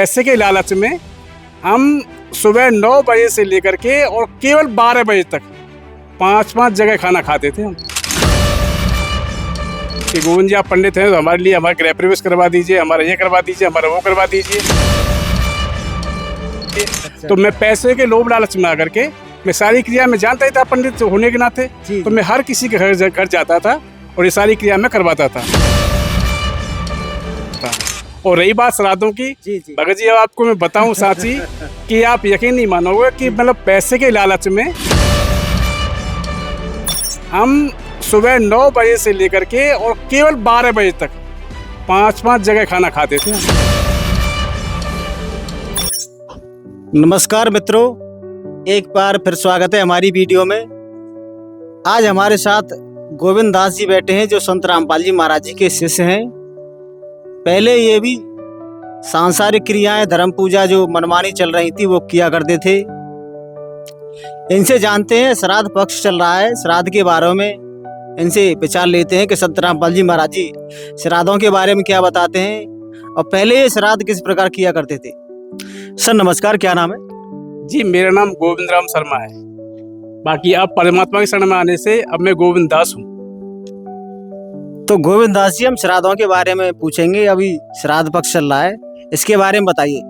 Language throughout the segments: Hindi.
पैसे के लालच में हम सुबह 9 बजे से लेकर के और केवल 12 बजे तक 5-5 जगह खाना खाते थे हम कि गोविंद जी आप पंडित हैं तो हमारे लिए हमारा गृह प्रवेश करवा दीजिए, हमारा ये करवा दीजिए, हमारा वो करवा दीजिए। तो मैं पैसे के लोभ लालच में आकर के मैं सारी क्रिया में जानता ही था पंडित होने के नाते, तो मैं हर किसी के घर जाता था और ये सारी क्रिया में करवाता था। और रही बात श्राद्धों की, भगत जी अब आपको मैं बताऊं साची कि आप यकीन नहीं मानोगे कि मतलब पैसे के लालच में हम सुबह 9 बजे से लेकर के और केवल 12 बजे तक 5-5 जगह खाना खाते थे। नमस्कार मित्रों, एक बार फिर स्वागत है हमारी वीडियो में। आज हमारे साथ गोविंद दास जी बैठे हैं जो संत रामपाल जी महाराज जी के शिष्य हैं। पहले ये भी सांसारिक क्रियाएं, धर्म पूजा जो मनमानी चल रही थी वो किया करते थे। इनसे जानते हैं, श्राद्ध पक्ष चल रहा है, श्राद्ध के बारे में इनसे विचार लेते हैं कि संत रामपाल जी महाराज जी श्राद्धों के बारे में क्या बताते हैं और पहले ये श्राद्ध किस प्रकार किया करते थे। सर नमस्कार, क्या नाम है? जी मेरा नाम गोविंद राम शर्मा है। बाकी अब परमात्मा के शरण में आने से अब मैं गोविंद दास हूँ। तो गोविंद दास जी, हम श्राद्धों के बारे में पूछेंगे। अभी श्राद्ध पक्ष चल रहा है, इसके बारे में बताइए।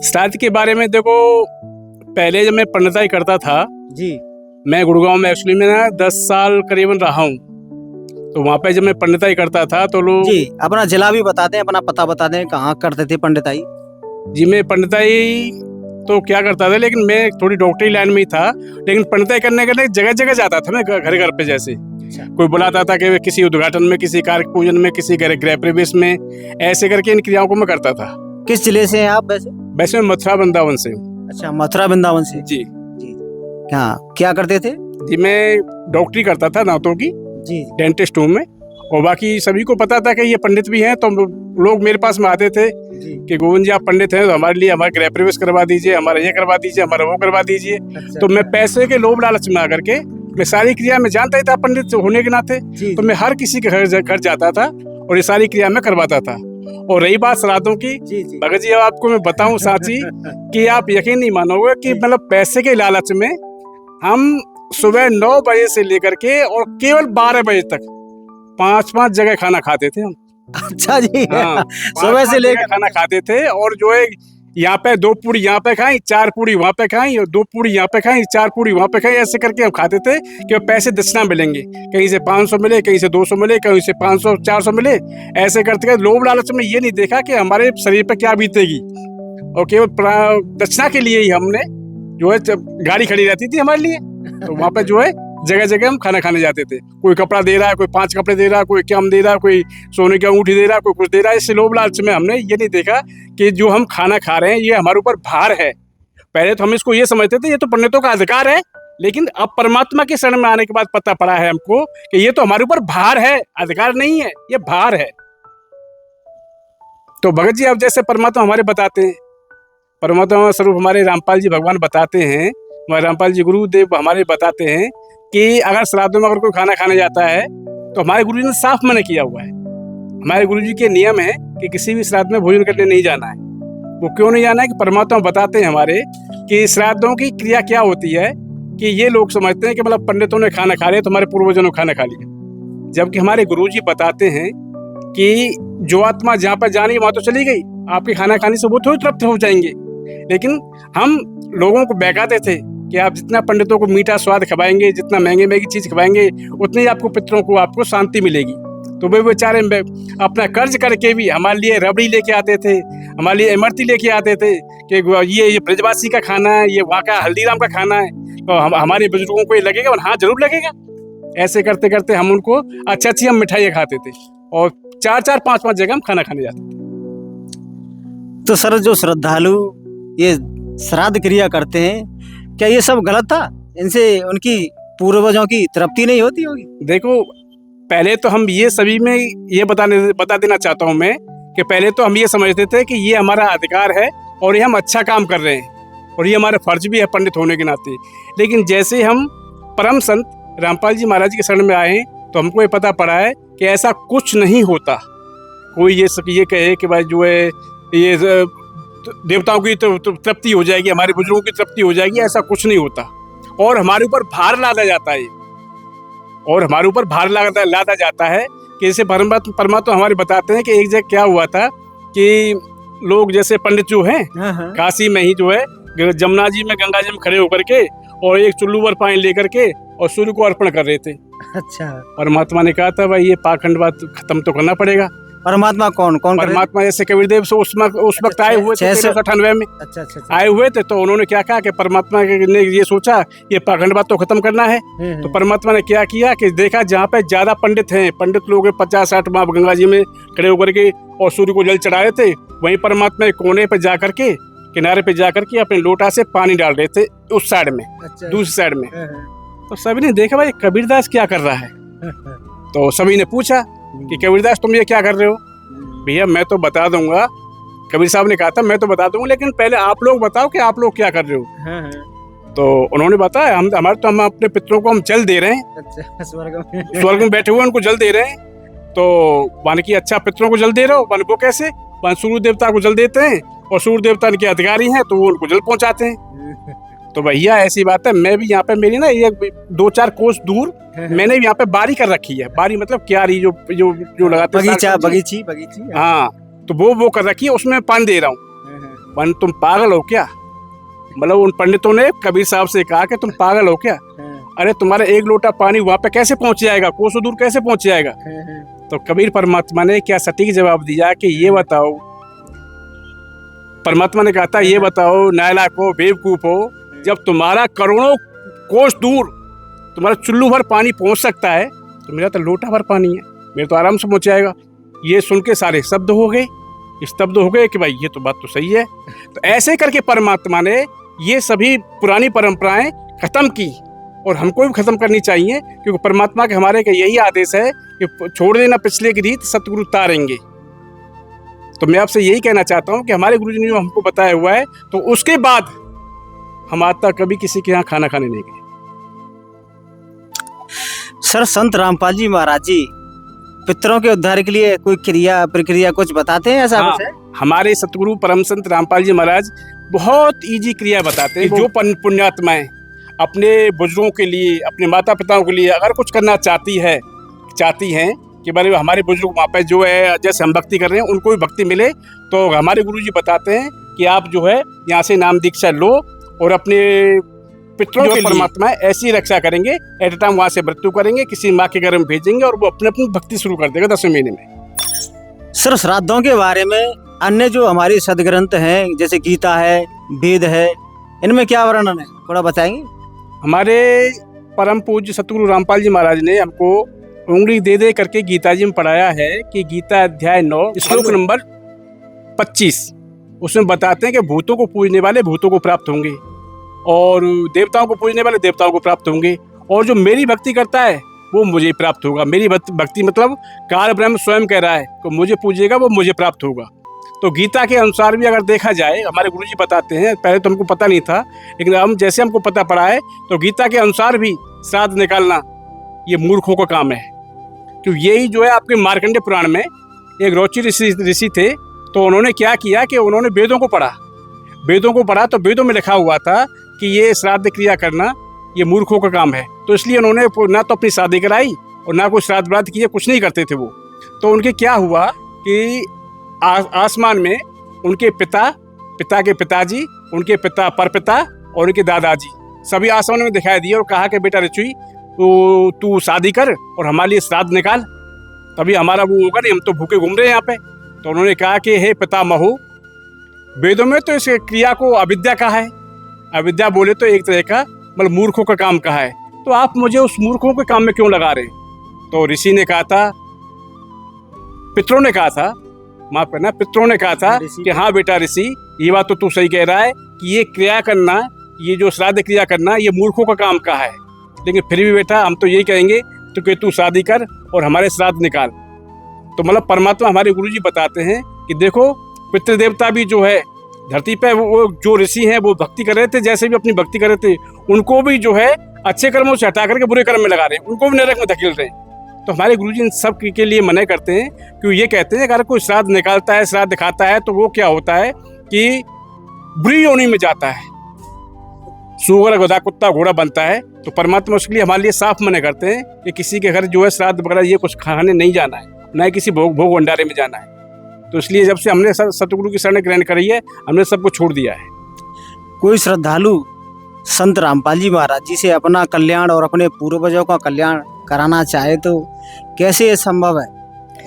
श्राद्ध के बारे में देखो, पहले जब मैं पंडिताई करता था जी, मैं गुड़गांव में एक्चुअली में ना 10 साल करीबन रहा हूँ। तो वहाँ पे जब मैं पंडिताई करता था तो लोग जी अपना जिला भी बता दें, अपना पता बता दें, कहाँ करते थे पंडिताई? जी मैं पंडिताई तो क्या करता था, लेकिन मैं थोड़ी डॉक्टरी लाइन में ही था। लेकिन पंडिताई करने के लिए जगह जगह जाता था मैं, घर घर पे जैसे कोई बुलाता था कि किसी उद्घाटन में, किसी कार्य पूजन में, किसी गृह प्रवेश में, ऐसे करके इन क्रियाओं को मैं करता था। किस जिले से हैं आप वैसे? वैसे मैं मथुरा वृंदावन से हूँ। अच्छा, मथुरा वृंदावन से। जी जी, क्या करते थे? जी मैं डॉक्टरी करता था, दांतों की, जी डेंटिस्ट हूँ मैं। और बाकी सभी को पता था कि ये पंडित भी हैं, तो लोग मेरे पास में आते थे कि गोविंद जी आप पंडित हैं तो हमारे लिए हमारा गृह प्रवेश करवा दीजिए, हमारा ये करवा दीजिए, हमारा वो करवा दीजिए। तो मैं पैसे के लोभ लालच में आकर के मैं सारी क्रिया में जानता ही था पंडित होने के नाते, तो मैं हर किसी के घर जाता था और ये सारी क्रिया में करवाता था। और रही बात श्राद्धों की, भगत जी अब आपको मैं बताऊं साची कि आप यकीन नहीं मानोगे कि मतलब पैसे के लालच में हम सुबह 9 बजे से लेकर के और केवल 12 बजे तक 5-5 जगह खाना खाते थे हम। अच्छा जी, हाँ, सुबह से लेकर खाना खाते थे। और जो है यहाँ पे 2 पूड़ी यहाँ पे खाई, 4 पूड़ी वहाँ पे खाई, और 2 पूड़ी यहाँ पे खाई, 4 पूड़ी वहाँ पे खाई, ऐसे करके हम खाते थे कि पैसे दक्षिणा मिलेंगे। कहीं से 500 मिले, कहीं से 200 मिले, कहीं से 500-400 मिले। ऐसे करते करते लोभ लालच में ये नहीं देखा कि हमारे शरीर पे क्या बीतेगी, और केवल दक्षिणा के लिए ही हमने जो है गाड़ी खड़ी रहती थी हमारे लिए, तो वहाँ पे जो है जगह जगह हम खाना खाने जाते थे। कोई कपड़ा दे रहा है, कोई 5 कपड़े दे रहा है, कोई क्या दे रहा है, कोई सोने की अंगूठी दे रहा है, कोई कुछ दे रहा है। इससे लोभ लालच में हमने ये नहीं देखा कि जो हम खाना खा रहे हैं ये हमारे ऊपर भार है। पहले तो हम इसको ये समझते थे ये तो पंडितों का अधिकार है, लेकिन अब परमात्मा के शरण में आने के बाद पता पड़ा है हमको कि ये तो हमारे ऊपर भार है, अधिकार नहीं है, ये भार है। तो भगत जी अब जैसे परमात्मा हमारे बताते हैं, परमात्मा स्वरूप हमारे रामपाल जी भगवान बताते हैं, हमारे रामपाल जी गुरुदेव हमारे बताते हैं कि अगर श्राद्धों में अगर कोई खाना खाने जाता है तो हमारे गुरु जी ने साफ मना किया हुआ है। हमारे गुरु जी के नियम है कि किसी भी श्राद्ध में भोजन करने नहीं जाना है। वो क्यों नहीं जाना है कि परमात्मा बताते हैं हमारे कि श्राद्धों की क्रिया क्या होती है कि ये लोग समझते हैं कि मतलब पंडितों ने खाना खा लिया तो हमारे पूर्वजों ने खाना खा लिया, जबकि हमारे गुरु जी बताते हैं कि जो आत्मा जहाँ पर जानी वहाँ तो चली गई, आपके खाना खाने से वो थोड़ी तृप्त हो जाएंगे। लेकिन हम लोगों को बहकाते थे कि आप जितना पंडितों को मीठा स्वाद खवाएंगे, जितना महंगे महंगी चीज खवाएंगे, उतनी आपको पितरों को आपको शांति मिलेगी। तो वे बेचारे अपना कर्ज करके भी हमारे लिए रबड़ी लेके आते थे, हमारे लिए इमरती लेके आते थे कि ये ब्रजवासी का खाना है, ये वहाँ का हल्दीराम का खाना है, तो हमारे बुजुर्गों को ये लगेगा। और हाँ, जरूर लगेगा। ऐसे करते करते हम उनको अच्छी हम मिठाइयाँ खाते थे और 4-4, 5-5 जगह हम खाना खाने जाते थे। तो सर, जो श्रद्धालु ये श्राद्ध क्रिया करते हैं, क्या ये सब गलत था? इनसे उनकी पूर्वजों की तृप्ति नहीं होती होगी? देखो, पहले तो हम ये सभी में ये बता देना चाहता हूँ मैं कि पहले तो हम ये समझते थे कि ये हमारा अधिकार है और ये हम अच्छा काम कर रहे हैं और ये हमारा फर्ज भी है पंडित होने के नाते। लेकिन जैसे हम परम संत रामपाल जी महाराज के शरण में आए तो हमको ये पता पड़ा है कि ऐसा कुछ नहीं होता। कोई ये कहे कि भाई जो है ये देवताओं की तृप्ति हो जाएगी, हमारे बुजुर्गों की तृप्ति हो जाएगी, ऐसा कुछ नहीं होता। और हमारे ऊपर भार लादा जाता है, और हमारे ऊपर भार लादा जाता है कि जैसे परमात्मा हमारे बताते हैं कि एक जगह क्या हुआ था कि लोग जैसे पंडित जो हैं काशी में ही जो है जमुना जी में, गंगा जी में खड़े होकर के और एक चुल्लू भर पानी लेकर के और सूर्य को अर्पण कर रहे थे। अच्छा। परमात्मा ने कहा था भाई ये पाखंडवाद खत्म तो करना पड़ेगा। परमात्मा कौन परमात्मा जैसे कबीरदेव से उस वक्त आए हुए थे 1398 में। अच्छा। आए हुए थे तो उन्होंने क्या कहा कि परमात्मा ने ये सोचा ये पाखंडवाद तो खत्म करना है। तो परमात्मा ने क्या किया कि देखा जहाँ पे ज्यादा पंडित हैं, पंडित लोग 50-60 माँ गंगा जी में खड़े होकर के और सूर्य को जल चढ़ा रहे थे, वहीं परमात्मा कोने पे जाकर के, किनारे पे जाकर के अपने लोटा से पानी डाल रहे थे उस साइड में। अच्छा। दूसरी साइड में। तो सभी ने देखा भाई कबीरदास क्या कर रहा है। तो सभी ने पूछा कि कबीरदास तुम ये क्या कर रहे हो? भैया मैं तो बता दूंगा, कबीर साहब ने कहा था मैं तो बता दूंगा, लेकिन पहले आप लोग बताओ कि आप लोग क्या कर रहे हो। तो उन्होंने बताया हम अपने पितरों को हम जल दे रहे हैं। अच्छा। स्वर्ग में बैठे हुए उनको जल दे रहे हैं। तो मान की अच्छा पितरों को जल दे रहे हो, मान वो कैसे? मान सूर्य देवता को जल देते हैं और सूर्य देवता के अधिकारी हैं तो वो उनको जल पहुंचाते हैं। तो भैया ऐसी बात है, मैं भी यहाँ पे मेरी ना ये 2-4 कोस दूर मैंने भी यहाँ पे बारी कर रखी है। बारी मतलब क्यारी जो लगाते हैं, बगीची। हाँ, तो वो कर रखी है, उसमें पानी दे रहा हूँ। तुम पागल हो क्या? मतलब उन पंडितों ने कबीर साहब से कहा कि तुम पागल हो क्या? अरे तुम्हारा एक लोटा पानी वहां पे कैसे पहुंच जाएगा, कोसों दूर कैसे पहुंच जाएगा? तो कबीर परमात्मा ने क्या सटीक जवाब दिया कि ये बताओ, परमात्मा ने कहा था ये बताओ नालायक हो, बेवकूफ हो, जब तुम्हारा करोड़ों कोस दूर तुम्हारा चुल्लू भर पानी पहुंच सकता है तो मेरा तो लोटा भर पानी है, मेरे तो आराम से पहुंच जाएगा। ये सुन के सारे स्तब्ध हो गए, स्तब्ध हो गए कि भाई ये तो बात तो सही है। तो ऐसे करके परमात्मा ने ये सभी पुरानी परंपराएं खत्म की और हमको भी खत्म करनी चाहिए, क्योंकि परमात्मा के हमारे का यही आदेश है कि छोड़ देना पिछले की रीत, सतगुरु तारेंगे। तो मैं आपसे यही कहना चाहता हूँ कि हमारे गुरुजी ने जो हमको बताया हुआ है तो उसके बाद हम आज तक कभी किसी के यहाँ खाना खाने नहीं गए। सर, संत रामपाल जी महाराज जी पितरों के उद्धार के लिए कोई क्रिया प्रक्रिया कुछ बताते हैं ऐसा? हाँ, हमारे सतगुरु परम संत रामपाल जी महाराज बहुत इजी क्रिया बताते हैं। जो पुण्यात्माएं अपने बुजुर्गों के लिए, अपने माता पिताओं के लिए अगर कुछ करना चाहती हैं कि भाई हमारे बुजुर्ग वहाँ पे जो है जैसे हम भक्ति कर रहे हैं उनको भी भक्ति मिले, तो हमारे गुरुजी बताते हैं कि आप जो है यहाँ से नाम दीक्षा लो और अपने पितरों के परमात्मा ऐसी रक्षा करेंगे, एट ए टाइम वहाँ से मृत्यु करेंगे, किसी माँ के घर में भेजेंगे और वो अपने अपनी भक्ति शुरू कर देगा 10वें महीने में। सर, श्राद्धों के बारे में अन्य जो हमारी सदग्रंथ हैं जैसे गीता है, वेद है, इनमें क्या वर्णन है, थोड़ा बताएंगे? हमारे परम पूज्य सतगुरु रामपाल जी महाराज ने हमको उंगली दे दे करके गीता जी में पढ़ाया है कि गीता अध्याय 9 श्लोक नंबर 25 उसमें बताते हैं कि भूतों को पूजने वाले भूतों को प्राप्त होंगे और देवताओं को पूजने वाले देवताओं को प्राप्त होंगे, और जो मेरी भक्ति करता है वो मुझे प्राप्त होगा। मेरी भक्ति मतलब काल ब्रह्म स्वयं कह रहा है कि मुझे पूजेगा वो मुझे प्राप्त होगा। तो गीता के अनुसार भी अगर देखा जाए, हमारे गुरुजी बताते हैं, पहले तो हमको पता नहीं था लेकिन हम जैसे हमको पता पड़ा है तो गीता के अनुसार भी श्राद्ध निकालना ये मूर्खों का काम है। क्यों? यही जो है आपके मार्कंडेय पुराण में एक रोची ऋषि थे, तो उन्होंने क्या किया कि उन्होंने वेदों को पढ़ा तो वेदों में लिखा हुआ था कि ये श्राद्ध क्रिया करना ये मूर्खों का काम है। तो इसलिए उन्होंने ना तो अपनी शादी कराई और ना कोई श्राद्ध व्राद्ध किए, कुछ नहीं करते थे वो। तो उनके क्या हुआ कि आसमान में उनके पिता के पिताजी, उनके पिता परपिता और उनके दादाजी सभी आसमान में दिखाई दिए और कहा कि बेटा ऋषि तू शादी कर और हमारे लिए श्राद्ध निकाल, तभी हमारा वो होगा, नहीं हम तो भूखे घूम रहे हैं यहाँ पे। तो उन्होंने कहा कि हे पितामहु, वेदों में तो इस क्रिया को अविद्या कहा है, अविद्या बोले तो एक तरह का मतलब मूर्खों का काम कहा है, तो आप मुझे उस मूर्खों के काम में क्यों लगा रहे? तो ऋषि ने कहा था, पितरों ने कहा था, माफ करना, पितरों ने कहा था कि हाँ बेटा ऋषि, ये बात तो तू सही कह रहा है कि ये क्रिया करना, ये जो श्राद्ध क्रिया करना ये मूर्खों का काम कहा है, लेकिन फिर भी बेटा हम तो यही कहेंगे तो कि तू शादी कर और हमारे श्राद्ध निकाल। तो मतलब परमात्मा हमारे गुरुजी बताते हैं कि देखो पितृदेवता भी जो है धरती पे वो जो ऋषि हैं वो भक्ति कर रहे थे, जैसे भी अपनी भक्ति कर रहे थे, उनको भी जो है अच्छे कर्मों से हटा करके बुरे कर्म में लगा रहे हैं, उनको भी नरक में धकेल रहे हैं। तो हमारे गुरुजी इन सब के लिए मना करते हैं, क्योंकि ये कहते हैं अगर कोई श्राद्ध निकालता है, श्राद्ध दिखाता है, तो वो क्या होता है कि बुरी योनि में जाता है, सूअर गधा कुत्ता घोड़ा बनता है। तो परमात्मा उसके लिए हमारे लिए साफ मना करते हैं कि किसी के घर जो है श्राद्ध वगैरह ये कुछ खाने नहीं जाना है, ना ही किसी भोग भंडारे में जाना है। तो इसलिए जब से हमने सतगुरु की शरण ग्रहण करी है, हमने सबको छोड़ दिया है। कोई श्रद्धालु संत रामपाल जी महाराज जी से अपना कल्याण और अपने पूर्वजों का कल्याण कराना चाहे तो कैसे ये संभव है,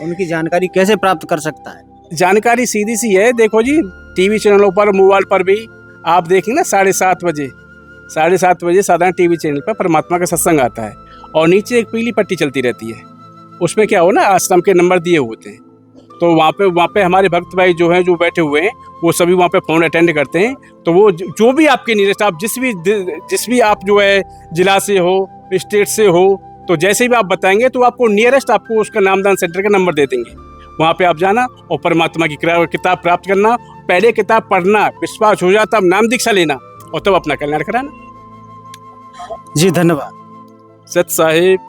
उनकी जानकारी कैसे प्राप्त कर सकता है? जानकारी सीधी सी है, देखो जी टीवी चैनलों पर, मोबाइल पर भी आप देखेंगे ना 7:30 बजे साधारण टीवी चैनल पर परमात्मा का सत्संग आता है और नीचे एक पीली पट्टी चलती रहती है। उसमें क्या हो ना, आश्रम के नंबर दिए होते हैं। तो वहाँ पे हमारे भक्त भाई जो हैं, जो बैठे हुए हैं, वो सभी वहाँ पे फ़ोन अटेंड करते हैं। तो वो जो भी आपके नियरेस्ट, आप जिस भी आप जो है जिला से हो, स्टेट से हो, तो जैसे भी आप बताएंगे तो आपको नियरेस्ट आपको उसका नामदान सेंटर का नंबर दे देंगे। वहाँ पे आप जाना और परमात्मा की किताब प्राप्त करना। पहले किताब पढ़ना, विश्वास हो जाता, नाम दीक्षा लेना और तब अपना कल्याण कराना। जी धन्यवाद। सत साहिब।